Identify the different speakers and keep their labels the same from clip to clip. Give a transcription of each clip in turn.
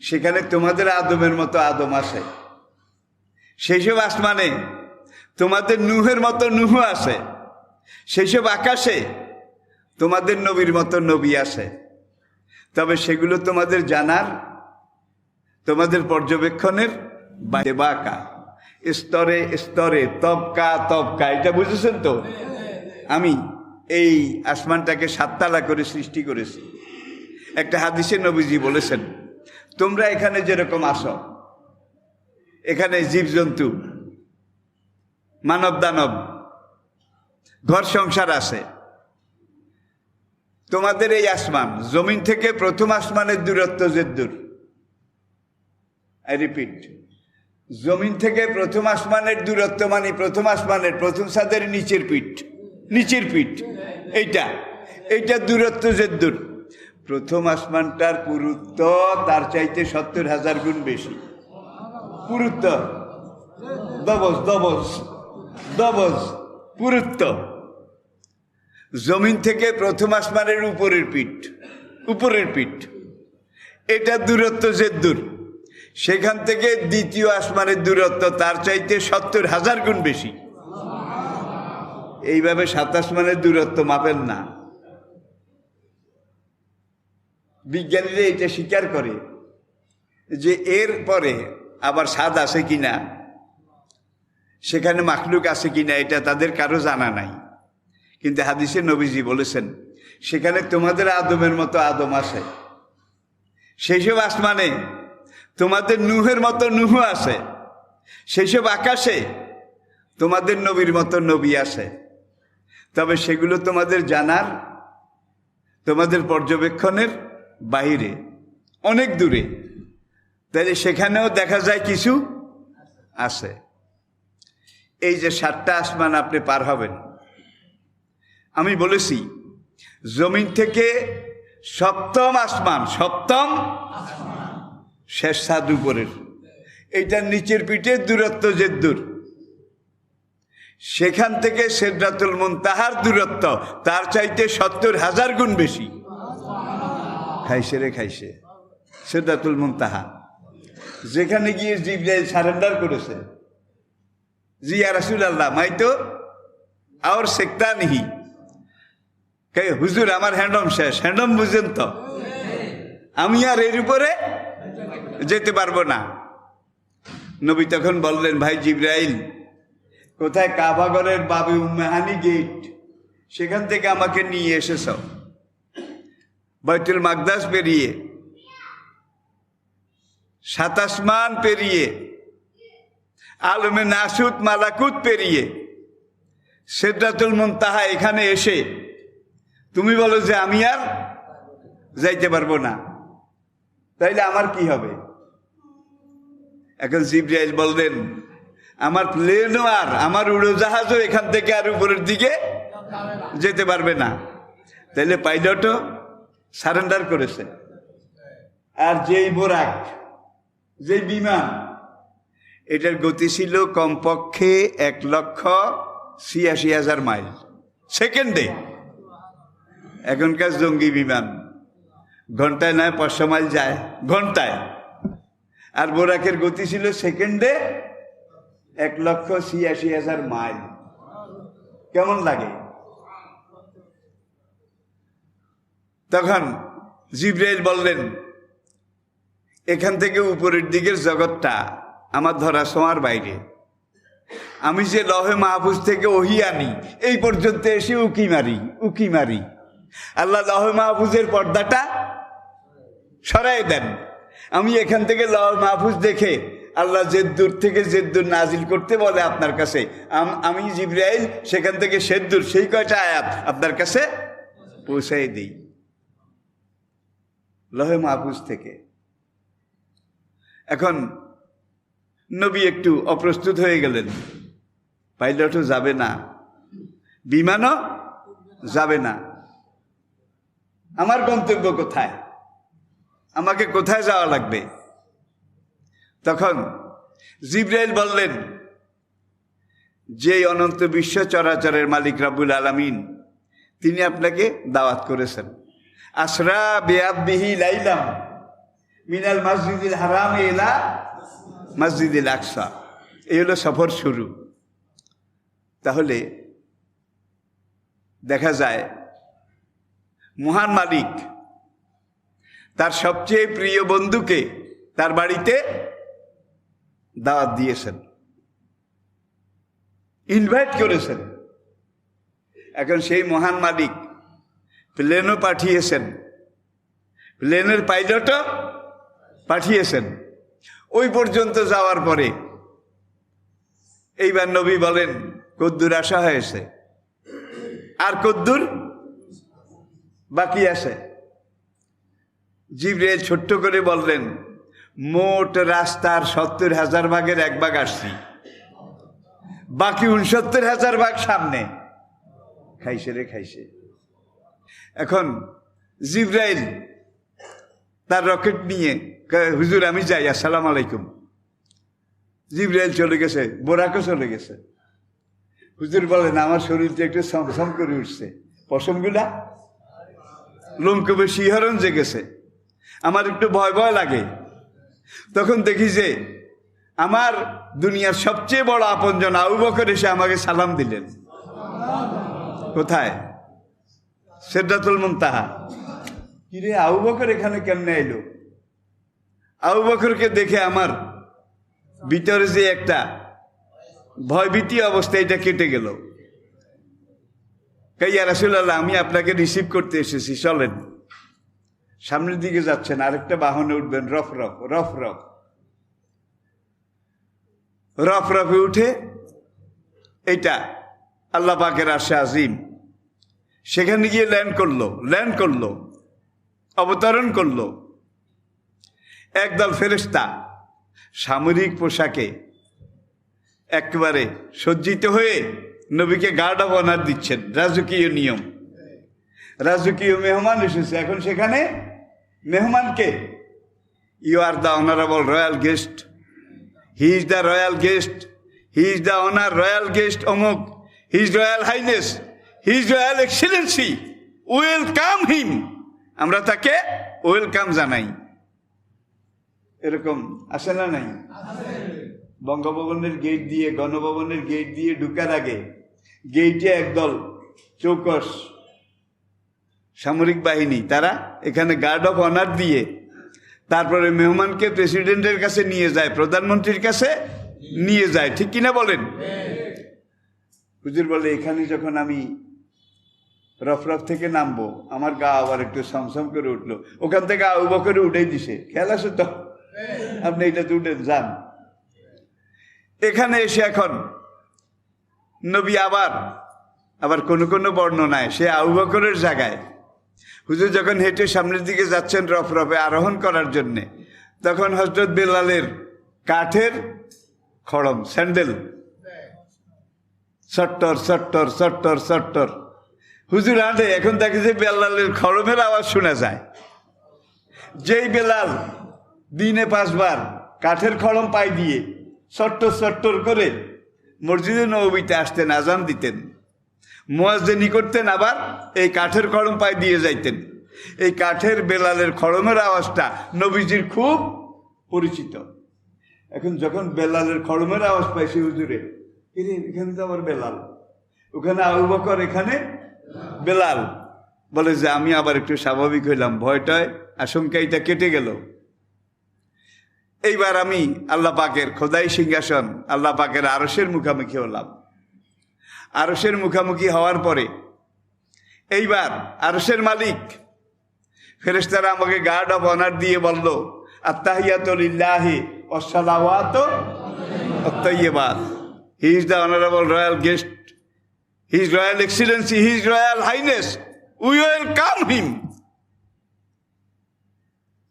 Speaker 1: সেখানে তোমাদের আদমের মতো আদম আসে। সেই সব আসমানে তোমাদের নূহের মতো নূহ আসে। সেই সব আকাশে তোমাদের নবীর মতো নবী আসে। তবে সেগুলো তোমাদের জানার, তোমাদের পর্যবেক্ষণের বাইরে, বাঁকা স্তরে স্তরে, তবকা তবকা। এটা বুঝেছেন তো? আমি এই আসমানটাকে 7 তালা করে সৃষ্টি করেছি। একটা হাদিসে নবীজি বলেছেন, তোমরা এখানে যেরকম আসো, এখানে জীবজন্তু, মানব দানব, ঘর সংসার আছে। তোমাদের এই আসমান, জমিন থেকে প্রথম আসমানের দূরত্ব যে দূর, আই রিপিট, জমিন থেকে প্রথম আসমানের দূরত্ব মানে প্রথম আসমানের প্রথম ছাদের নিচের পিঠ, এইটা দূরত্ব যে দূর। প্রথম আসমানটার পুরুত্ব তার চাইতে 70,000 গুণ বেশি। পুরুত্ব, দবজ পুরুত্ব। জমিন থেকে প্রথম আসমানের উপরের পিঠ, এটা দূরত্ব যে দূর। সেখান থেকে দ্বিতীয় আসমানের দূরত্ব তার চাইতে 70,000 গুণ বেশি। এইভাবে 7 আসমানের দূরত্ব মাপেন না। বিজ্ঞানীরা এটা স্বীকার করে যে এর পরে আবার স্বাদ আছে কিনা, সেখানে মাখলুক আছে কিনা, এটা তাদের কারো জানা নাই। কিন্তু হাদিসে নবীজি বলেছেন, সেখানে তোমাদের আদমের মতো আদম আসে। সেই সব আসমানে তোমাদের নূহের মতো নূহ আসে। সেই সব আকাশে তোমাদের নবীর মতো নবী আসে। তবে সেগুলো তোমাদের জানার, তোমাদের পর্যবেক্ষণের বাইরে, অনেক দূরে। তাহলে সেখানেও দেখা যায় কিছু আছে। এই যে 7টা আসমান আপনি পার হবেন, আমি বলেছি জমিন থেকে সপ্তম আসমান, শেষ ছাদ উপরের, এইটার নিচের পিঠের দূরত্ব যে দূর, সেখান থেকে সিদরাতুল মুনতাহার দূরত্ব তার চাইতে 70,000 গুণ বেশি। খাইছে সিদরাতুল মুনতাহা, যেখানে গিয়ে জিবরাইল সারেন্ডার করেছে, জি ইয়া রাসূলুল্লাহ, মাই তো আর সেক্তা নেই, হুজুর আমার হ্যান্ডম শেষ। হ্যান্ডম বুঝেন তো, আমি আর এর উপরে যেতে পারবো না। নবী তখন বললেন, ভাই জিবরাইল, কোথায়? কাবাগরের বাবে উম্মেহানি গেট, সেখান থেকে আমাকে নিয়ে এসেছ। বাইতুল মাকদাস পেরিয়ে, 7 আসমান পেরিয়ে, আলমে নাসুত মালাকুত পেরিয়ে, সিদরাতুল মুনতাহা এখানে এসে তুমি বলো যে আমি আর যাইতে পারবো না, তাইলে আমার কি হবে? এখন জিবরাইল বললেন, আমার প্লেনও আর আমার উড়োজাহাজও এখান থেকে আর উপরের দিকে যেতে পারবে না। তাইলে পাইলটও সারেন্ডার করেছে। আর যেই বোরাক, যেই বিমান, এটার গতি ছিল কমপক্ষে 1,86,000 মাইল সেকেন্ডে। এখনকার জঙ্গি বিমান ঘন্টায় নয় 500 মাইল যায় ঘন্টায়, আর বোরাকের গতি ছিল সেকেন্ডে 1,86,000 মাইল। কেমন লাগে? তখন জিবরাইল বললেন, এখান থেকে উপরের দিকের জগৎটা আমার ধরা ছোঁয়ার বাইরে। আমি যে লহে মাহফুজ থেকে ওহী আনি, এই পর্যন্ত এসে উকি মারি। আল্লাহ লহে মাহফুজের পর্দাটা সরাই দেন। আমি এখান থেকে লহে মাহফুজ দেখে আল্লাহ যে দূর থেকে যে দূর নাজিল করতে বলে আপনার কাছে, আমি জিবরাইল সেখান থেকে সে দূর সেই কয়টা আয়াত আপনার কাছে পৌঁছাই দিই লহে মাহফুজ থেকে। এখন নবী একটু অপ্রস্তুত হয়ে গেলেন। পাইলটও যাবে না, বিমানও যাবে না। আমার গন্তব্য কোথায়? আমাকে কোথায় যাওয়া লাগবে? তখন জিবরাইল বললেন, যে অনন্ত বিশ্ব চরাচরের মালিক রাব্বুল আলামিন, তিনি আপনাকে দাওয়াত করেছেন। আসরা বিআবদিহি লাইলাম মিনাল মসজিদুল হারাম ইলা মসজিদুল আকসা, এই হলো সফর শুরু। তাহলে দেখা যায় মহান মালিক তার সবচেয়ে প্রিয় বন্ধুকে তার বাড়িতে দাওয়াত দিয়েছেন, ইনভাইট করেছেন। এখন সেই মহান মালিক প্লেনও পাঠিয়েছেন, প্লেনের পাইলটও পাঠিয়েছেন। ওই পর্যন্ত যাওয়ার পরে এইবার নবী বলেন, কদ্দুর আসা হয়েছে, আর কদ্দুর বাকি আছে। জিবরাইল ছোট্ট করে বললেন, মোট রাস্তার 70,000 ভাগের 1 ভাগ আসছি, বাকি 69,000 ভাগ সামনে। খাইছে রে খাইছে। এখন জিবরাইল তার রকেট নিয়ে, হুজুর আমি যাই, আসসালামু আলাইকুম। জিবরাইল চলে গেছে, বোরাকও চলে গেছে। হুজুর বলেন, আমার শরীরটা একটু সমসম করে উঠছে, পশমগুলা লোমকূপে শিহরণ জেগেছে, আমার একটু ভয় ভয় লাগে। তখন দেখি যে আমার দুনিয়ার সবচেয়ে বড় আপনজন আবু বকর এসে আমাকে সালাম দিলেন। কোথায়? সিদরাতুল মুনতাহা। কিরে আবু বকর এখানে কেমনে এলো? আবু বকরকে দেখে আমার ভিতরে যে একটা ভয়ভীতি অবস্থা, এটা কেটে গেল। ইয়া রাসূলুল্লাহ, আমি আপনাকে রিসিভ করতে এসেছি, চলেন। সামনের দিকে যাচ্ছেন, আরেকটা বাহনে উঠবেন, রফ রফ রফ রফ রফ রফে উঠে, এইটা আল্লাহ পাকের আরশে আজিম, সেখানে গিয়ে ল্যান্ড করলো, অবতরণ করলো। একদল ফেরেশতা সামরিক পোশাকে একেবারে সজ্জিত হয়ে নবীকে গার্ড অব অনার দিচ্ছেন। রাজকীয় নিয়ম, রাজকীয় মেহমান এসেছে। এখন সেখানে মেহমানকে, you are the honourable royal guest, he is the royal guest, he is the honour royal guest অমুক, he is royal highness, he is royal excellency, welcome him. আমরা তাকে ওয়েলকাম জানাই। এরকম আসে না নাই? বঙ্গভবনের গেট দিয়ে, গণভবনের গেট দিয়ে ঢুকার আগে গেইটে একদল চৌকস সামরিক বাহিনী, তারা এখানে গার্ড অফ অনার দিয়ে তারপরে মেহমানকে প্রেসিডেন্টের কাছে নিয়ে যায়, প্রধানমন্ত্রীর কাছে নিয়ে যায়। ঠিক কিনা বলেন? হুজুর বলে, এখানে যখন আমি রফরফ থেকে নামবো, আমার গা আবার একটু সমসম করে উঠলো। ওখান থেকে আবু বকরে উঠেই দিছে, খেয়াল আছে তো? আপনি এটাতে উঠেন, যান। এখানে এসে এখন নবী আবার কোনো বর্ণনায় সে আবু বকরের জায়গায়, হুজুর যখন হেঁটে সামনের দিকে যাচ্ছেন রফরফে আরোহণ করার জন্যে, তখন হযরত বেলালের কাঠের খড়ম, স্যান্ডেল, সট্টর সট্টর সট্টর সট্টর হুজুর হাঁটে। এখন দেখে যে বেলালের খড়মের আওয়াজ শোনা যায়। যেই বেলাল দিনে 5 বার কাঠের খড়ম পাই দিয়ে সট্টর সট্টর করে মসজিদে নববীতে আসতেন, আজান দিতেন, মুয়াজ্জিনি করতেন, আবার এই কাঠের খড়ম পাই দিয়ে যাইতেন। এই কাঠের বেলালের খড়মের আওয়াজটা নবীজির খুব পরিচিত। এখন যখন বেলালের খড়মের আওয়াজ পাইছে হুজুরে, এখানে তো আবার বেলাল, ওখানে আবু বকর, এখানে বেলাল। বলে যে আমি আবার একটু স্বাভাবিক হইলাম, ভয়টায় আশঙ্কাইটা কেটে গেল। এইবার আমি আল্লাহ পাকের খোদাই সিংহাসন, আল্লাহ পাকের আরশের মুখামুখি হলাম। আরশের মুখামুখি হওয়ার পরে এইবার আরশের মালিক, ফেরেশতারা আমাকে গার্ড অফ অনার দিয়ে বলল, আত্তাহিয়াতু লিল্লাহি ওয়াস সালাওয়াতু ওয়াত তাইয়্যিবাত, he is the honourable royal guest, he is royal excellency, he is royal highness, we welcome him.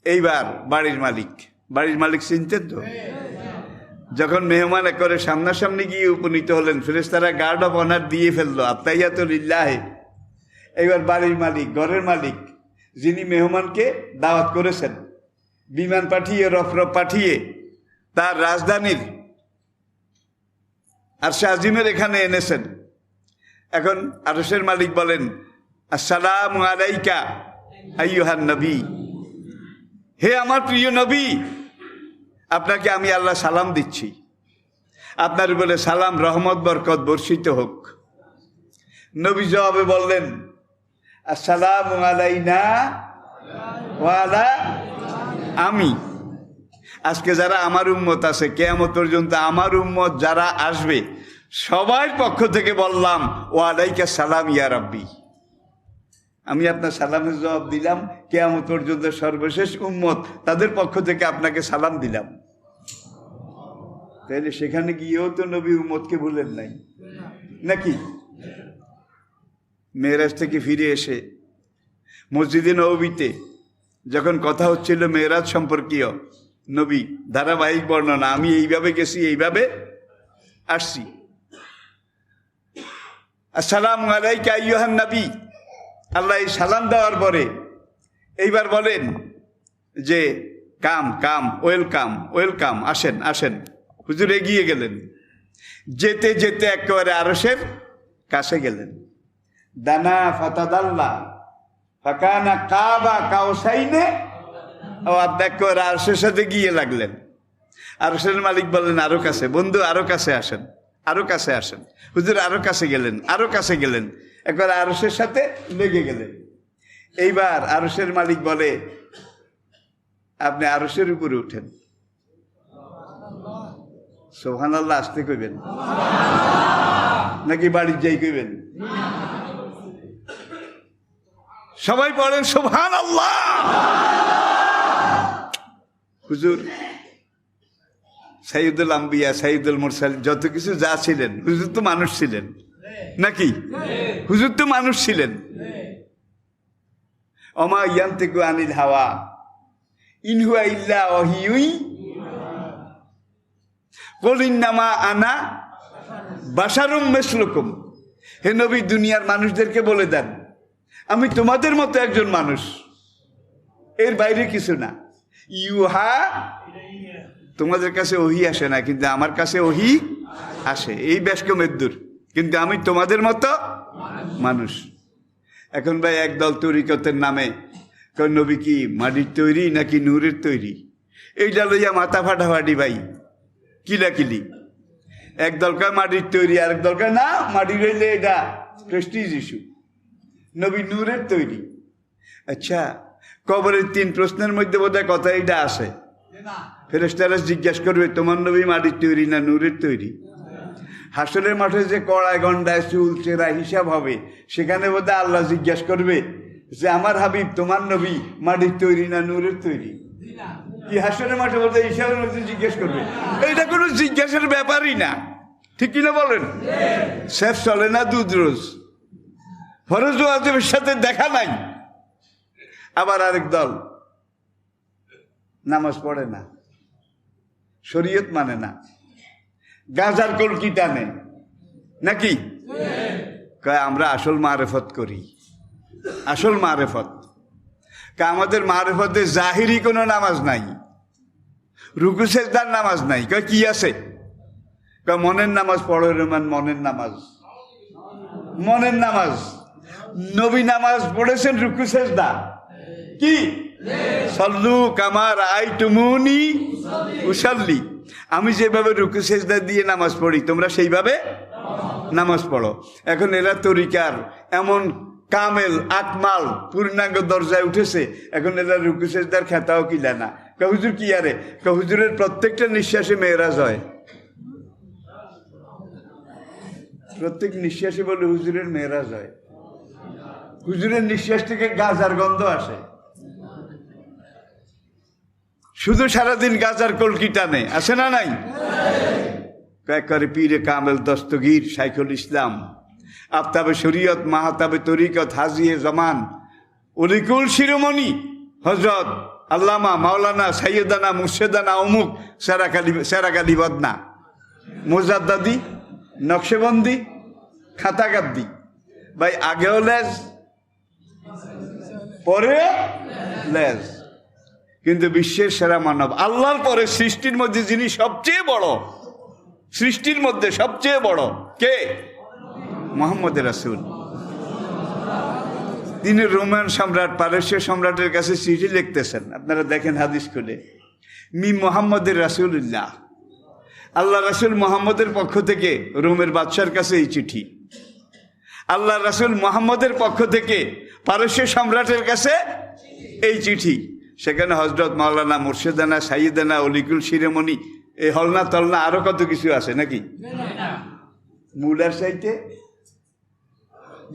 Speaker 1: এইবার বাড়ির মালিক চিনতেন তো? যখন মেহমান করে সামনাসামনি গিয়ে উপনীত হলেন, ফেরেশতারা গার্ড অফ অনার দিয়ে ফেললো, আত্তাহিয়াতু লিল্লাহি। এইবার বাড়ির মালিক, ঘরের মালিক, যিনি মেহমানকে দাওয়াত করেছেন, বিমান পাঠিয়ে, রফরফ পাঠিয়ে তার রাজধানীর আরশে আজিমের এখানে এনেছেন। এখন আরশের মালিক বলেন, আসসালামু আলাইকা আইয়ুহান নবী, হে আমার প্রিয় নবী, আপনাকে আমি আল্লাহ সালাম দিচ্ছি, আপনার উপরে সালাম রহমত বরকত বর্ষিত হোক। নবী জবাবে বললেন, আসসালামু আলাইনা ওয়া আলা আমি। আজকে যারা আমার উম্মত আছে, কিয়ামত পর্যন্ত আমার উম্মত যারা আসবে, সবার পক্ষ থেকে বললাম, ওয়া আলাইকা সালাম ইয়া রাব্বি। আমি আপনার সালামের জবাব দিলাম, কিয়ামত পর্যন্ত সর্বশেষ উম্মত, তাদের পক্ষ থেকে আপনাকে সালাম দিলাম। তাইলে সেখানে গিয়েও তো নবী উম্মতকে ভুলেন নাই নাকি? মেরাজ থেকে ফিরে এসে মসজিদে নববীতে যখন কথা হচ্ছিল মেরাজ সম্পর্কীয়, নবী ধারাবাহিক বর্ণনা, আমি এইভাবে গেছি, এইভাবে আসছি। আসসালামু আলাইকা আইয়ুহান নবী। আল্লাহ এই সালাম দেওয়ার পরে এইবার বলেন যে কাম কাম, ওয়েলকাম ওয়েলকাম, আসেন আসেন। হুজুর এগিয়ে গেলেন, যেতে যেতে একেবারে আরশের কাছে গেলেন। দানা ফাতাদাল্লা ফাকানা কাবা কাউসাইনে, ও আপনি একেবারে আরশের সাথে গিয়ে লাগলেন। আরশের মালিক বললেন, আরো কাছে বন্ধু, আরো কাছে আসেন, আরো কাছে আসেন। হুজুর আরো কাছে গেলেন, আরো কাছে গেলেন, একবার আরশের সাথে লেগে গেলেন। এইবার আরশের মালিক বলে, আপনি আরশের উপরে উঠেন। সুবহানাল্লাহ আসতে কইবেন নাকি বাড়ির যাই কইবেন? সবাই পড়েন সুবহানাল্লাহ। হুজুর সাইয়্যিদুল আম্বিয়া, সাইয়্যিদুল মুরসালিন, যত কিছু যা ছিলেন, হুজুর তো মানুষ ছিলেন নাকি? হুজুর তো মানুষ ছিলেন। ওমা ইয়ান্তিকু আনিল হাওয়া ইন হুয়া ইল্লা ওয়াহিয়ুই কুল ইন্নামা আনা বাশারুম মিসলুকুম। হে নবী, দুনিয়ার মানুষদেরকে বলে দেন, আমি তোমাদের মতো একজন মানুষ, এর বাইরে কিছু না। ইউহা, তোমাদের কাছে ওহি আসে না, কিন্তু আমার কাছে ওহি আসে, এই বেশকমের দূর, কিন্তু আমি তোমাদের মতো মানুষ। এখন ভাই একদল তরিকতের নামে কয় নবী কি মাটির তৈরি নাকি নূরের তৈরি, এইটা লইয়া মাথা ফাটাফাটি ভাই, কিলাকিলি। একদল কয় মাটির তৈরি, আরেক দল কয় না মাটি রইলে এটা প্রেস্টিজ ইস্যু, নবী নূরের তৈরি। আচ্ছা, কবরের 3 প্রশ্নের মধ্যে বোধহয় কথা এইটা আসে। ফেরেশতারা জিজ্ঞাসা করবে, তোমার নবী মাটির তৈরি না নূরের তৈরি? হাসরের মাঠে যে কড়ায় গন্ডায় চুল চেরা হিসাব হবে, সেখানে বোধহয় আল্লাহ জিজ্ঞাসা করবে যে আমার হাবিব তোমার নবী মাটির তৈরি না নূরের তৈরি? কি হাসরের মাঠে বোধহয় হিসাবের মধ্যে জিজ্ঞেস করবে? এটা কোনো জিজ্ঞাসার ব্যাপারই না, ঠিক কিনা বলেন? শেফ চলে না দুধ রোজ, ফরজ ওয়াজিবের সাথে দেখা নাই। আবার আরেক দল নামাজ পড়ে না, শরীয়ত মানে না, গাজার কলকি টানে নাকি? কয় আমরা আসল মারেফত করি, আসল মারেফত। আমাদের মারেফতে জাহিরি কোনো নামাজ নাই, রুকু সেজদার নামাজ নাই। কয় কি আছে? কয় মনের নামাজ পড়ো রহমান, মনের নামাজ, মনের নামাজ। নবী নামাজ পড়েছেন রুকু সেজদা কি? সল্লু কামার আইতুমুনি উসাল্লি, আমি যেভাবে রুকু সেজদা দিয়ে নামাজ পড়ি তোমরা সেইভাবে নামাজ পড়ো। এখন এরা তরিকার এমন কামেল আকমাল পূর্ণাঙ্গ দরজায় উঠেছে, এখন এরা রুকু সেজদার খেতাও কিলা না। হুজুর কি আরে, হুজুরের প্রত্যেকটা নিঃশ্বাসে মেয়েরাজ হয়, প্রত্যেক নিঃশ্বাসে বলে হুজুরের মেয়েরাজ হয়। হুজুরের নিঃশ্বাস থেকে গাজার গন্ধ আসে, শুধু সারাদিন গাজার কলকি টানে, আসে না নাই? করে পীরে কামেল দস্তগীর শাইখুল ইসলাম, আফতাবে শরীয়ত, মাহতাবে তরিকত, হাজিয়ে জমান, অলিকুল শিরোমণি হজরত আল্লামা মাওলানা সাইয়্যিদানা মুর্শেদানা অমুক সেরাকালি বদনা, মুজাদ্দাদি, নকশেবন্দি, খাতাগাদ্দি। ভাই আগেও লেজ পরেও লেজ, কিন্তু বিশ্বের সেরা মানব, আল্লাহর পরে সৃষ্টির মধ্যে যিনি সবচেয়ে বড়, সৃষ্টির মধ্যে সবচেয়ে বড় কে? মুহাম্মদ রাসূল। তিনি রোমান সম্রাট পারস্য সম্রাটের কাছে চিঠি লিখতেছেন। আপনারা দেখেন হাদিস খুলে, মি মোহাম্মদের রাসূলুল্লাহ, আল্লাহ রাসূল মোহাম্মদের পক্ষ থেকে রোমের বাদশার কাছে এই চিঠি, আল্লাহ রাসূল মোহাম্মদের পক্ষ থেকে পারস্য সম্রাটের কাছে এই চিঠি। সেখানে হজরত মাওলানা মুর্শিদানা সাইয়েদানা অলিকুল শিরোমণি এই হলনা তলনা আরো কত কিছু আছে নাকি? মুলার সাইটে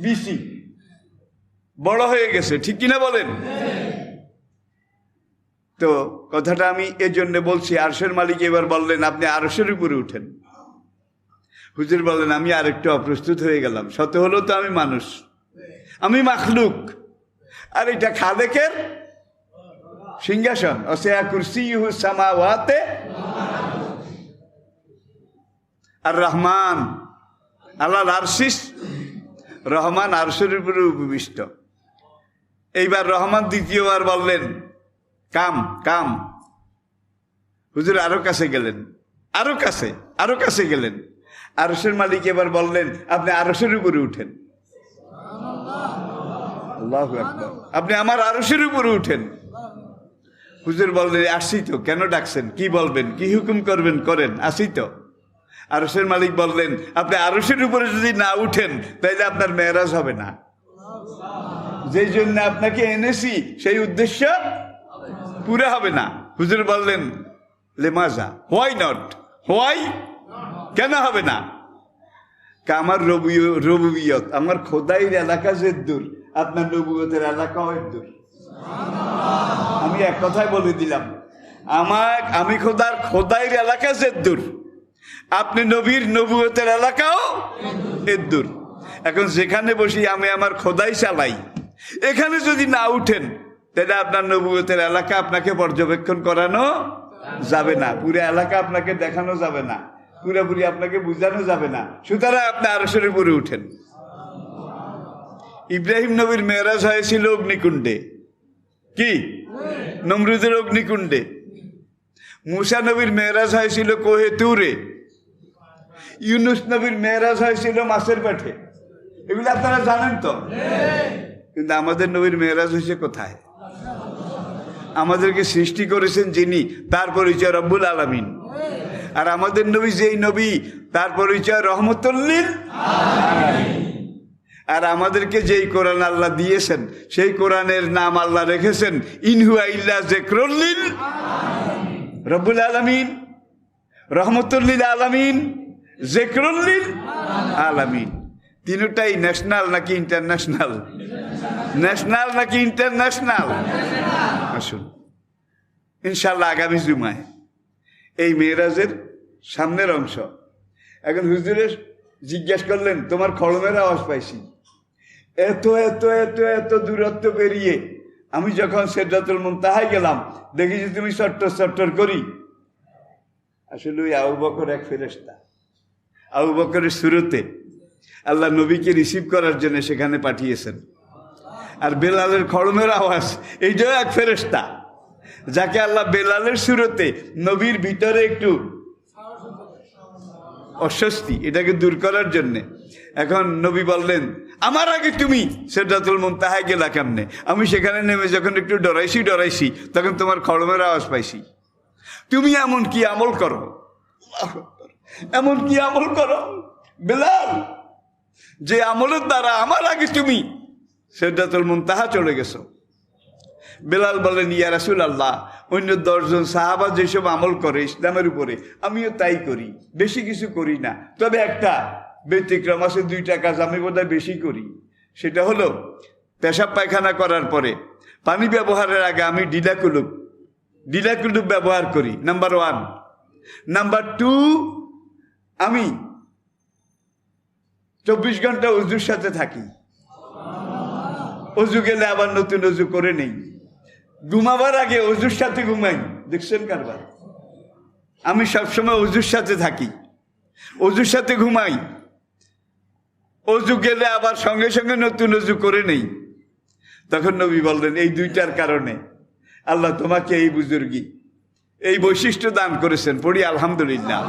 Speaker 1: বিসি বড় হয়ে গেছে, ঠিক কিনা বলেন? তো কথাটা আমি এই জন্য বলছি, আরশের মালিক এবার বললেন আপনি আরশের উপরে উঠেন। হুজুর বললেন আমি আরেকটু অপ্রস্তুত হয়ে গেলাম, সত্য হলো তো আমি মানুষ, আমি মাখলুক, আর এটা খালেকের সিংহাসন। অসিয়া কুরসিয়ুহু সামাওয়াতে আর রহমান আল্লাহ আরশিস, রহমান আরশের উপরে উপবিষ্ট। এইবার রহমান দ্বিতীয়বার বললেন কাম কাম। হুজুর আরো কাছে গেলেন, আরো কাছে, আরো কাছে গেলেন। আরশের মালিক এবার বললেন আপনি আরশের উপরে উঠেন। আল্লাহু আকবার, আপনি আমার আরশের উপরে উঠেন। হুজুর বললেন আসি তো, কেন ডাকছেন, কি বলবেন, কি হুকুম করবেন করেন, আসি তো। আরশের মালিক বললেন আপনি আরশের উপরে যদি না উঠেন তাহলে আপনার মেরাজ হবে না, যেই জন্য আপনাকে এনেছি সেই উদ্দেশ্য পুরো হবে না। হুজুর বললেন লেমাজা, হোয়াই নট, হোয়াই, কেন হবে না? আমার রবুবিয়ত, আমার খোদাইর এলাকা যে দূর, আপনার নবুয়তের এলাকাও দূর। আমি এক কথায় বলে দিলাম, আমি খোদাইর এলাকা যে দূর, আপনি নবীর নবুয়তের এলাকাও এর দূর। এখন যেখানে বসি আমি আমার খোদাই চালাই, এখানে যদি না উঠেন তাহলে আপনার নবুয়তের এলাকা আপনাকে পর্যবেক্ষণ করানো যাবে না, পুরো এলাকা আপনাকে দেখানো যাবে না, পুরোপুরি আপনাকে বুঝানো যাবে না। সুতরাং আপনি আরশের উপরে উঠেন। ইব্রাহিম নবীর মেরাজ হয়েছিল অগ্নিকুণ্ডে, কি নমরুদের অগ্নিকুণ্ডে। মুসা নবীর মেরাজ হয়েছিল কোহে তুরে। ইউনুস নবীর মেরাজ হয়েছিল মাছের পেটে। এগুলো আপনারা জানেন তো। কিন্তু আমাদের নবীর মেরাজ হয়েছে কোথায়? আমাদেরকে সৃষ্টি করেছেন যিনি, তার পরিচয় রব্বুল আলামিন। আর আমাদের নবী যেই নবী, তার পরিচয় রহমতুল লিল আলামিন। আর আমাদেরকে যেই কোরআন আল্লাহ দিয়েছেন সেই কোরআনের নাম আল্লাহ রেখেছেন ইনহুয়া ইল্লা যিকরুল লিল রব্বুল আলামিন, রহমতুল লিল আলামিন, যিকরুল লিল আলামিন। তিনটাই ন্যাশনাল নাকি ইন্টারন্যাশনাল? ন্যাশনাল নাকি ইন্টারন্যাশনাল? আসুন ইনশাআল্লাহ আগামী জুমায় এই মেরাজের সামনের অংশ। এখন হুজুরে জিজ্ঞাসা করলেন তোমার খড়মের আওয়াজ পাইছি, এত এত এত এত দূরত্ব পেরিয়ে আমি যখন সিদরাতুল মুনতাহায় গেলাম দেখি যে তুমি চট্টর চট্টর করি। আসলে ওই আবু বকর এক ফেরেশতা, আবু বকরের শুরুতে আল্লাহ নবীকে রিসিভ করার জন্য সেখানে পাঠিয়েছেন। আর বেলালের খড়মের আওয়াজ এইটাও এক ফেরেশতা, যাকে আল্লাহ বেলালের শুরুতে নবীর ভিতরে একটু অস্বস্তি এটাকে দূর করার জন্যে। এখন নবী বললেন আমার আগে তুমি সিদরাতুল মুনতাহায় গেলা কেমনে? আমি সেখানে নেমে যখন একটু ডরাইছি তখন তোমার খড়মের আওয়াজ পাইছি। তুমি এমন কি আমল করো, এমন কি আমল করো বেলাল, যে আমলের দ্বারা আমার আগে তুমি সিদরাতুল মুনতাহা চলে গেছো? বেলাল বলেন ইয়া রাসূলুল্লাহ, অন্য 10 জন সাহাবা যেসব আমল করে ইসলামের উপরে আমিও তাই করি, বেশি কিছু করি না। তবে একটা ব্যতিক্রম আছে, 2টা কাজ আমি বোধহয় বেশি করি। সেটা হলো পেশাব পায়খানা করার পরে পানি ব্যবহারের আগে আমি ডিলাকুলুপ ব্যবহার করি, নাম্বার 1। নাম্বার 2, আমি 24 ঘন্টা ওযুর সাথে থাকি, অজু গেলে আবার নতুন অজু করে নেই, ঘুমাবার আগে অজুর সাথে ঘুমাই। দেখছেন কারবার? আমি সবসময় অজুর সাথে থাকি, অজুর সাথে ঘুমাই, অজু গেলে আবার সঙ্গে সঙ্গে নতুন অজু করে নেই। তখন নবী বললেন এই 2টার কারণে আল্লাহ তোমাকে এই বুজুর্গি, এই বৈশিষ্ট্য দান করেছেন। পড়ি আলহামদুলিল্লাহ।